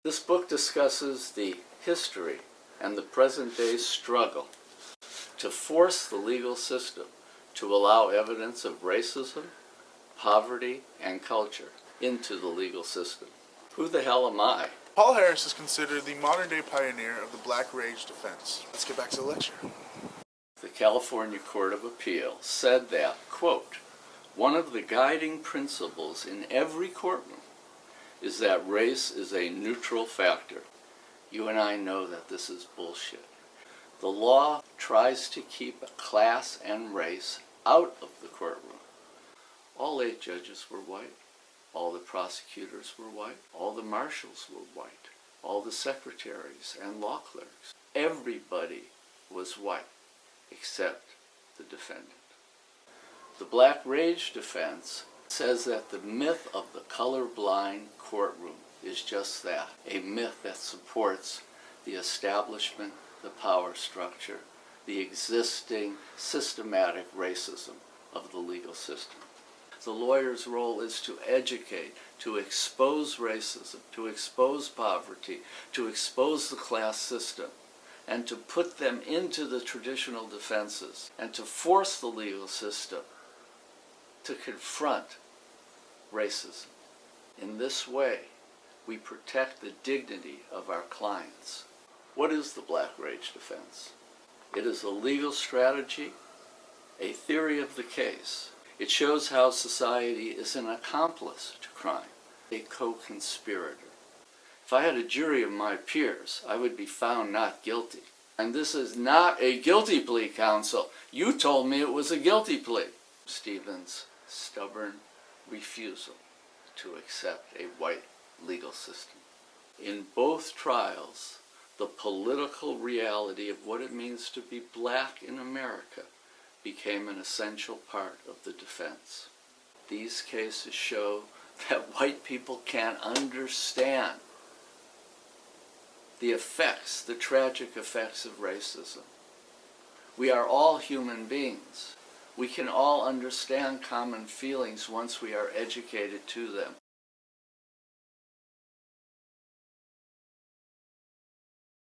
This book discusses the history and the present-day struggle to force the legal system to allow evidence of racism, poverty, and culture into the legal system. Who the hell am I? Paul Harris is considered the modern-day pioneer of the Black Rage defense. Let's get back to the lecture. The California Court of Appeal said that, quote, one of the guiding principles in every courtroom is that race is a neutral factor. You and I know that this is bullshit. The law tries to keep class and race out of the courtroom. All 8 judges were white. All the prosecutors were white. All the marshals were white. All the secretaries and law clerks. Everybody was white except the defendant. The Black Rage defense says that the myth of the colorblind courtroom is just that, a myth that supports the establishment, the power structure, the existing systematic racism of the legal system. The lawyer's role is to educate, to expose racism, to expose poverty, to expose the class system, and to put them into the traditional defenses, and to force the legal system to confront racism. In this way, we protect the dignity of our clients. What is the Black Rage defense? It is a legal strategy, a theory of the case. It shows how society is an accomplice to crime, a co-conspirator. If I had a jury of my peers, I would be found not guilty. And this is not a guilty plea, counsel. You told me it was a guilty plea. Stephen's stubborn refusal to accept a white legal system. In both trials, the political reality of what it means to be black in America became an essential part of the defense. These cases show that white people can't understand the effects, the tragic effects of racism. We are all human beings. We can all understand common feelings once we are educated to them.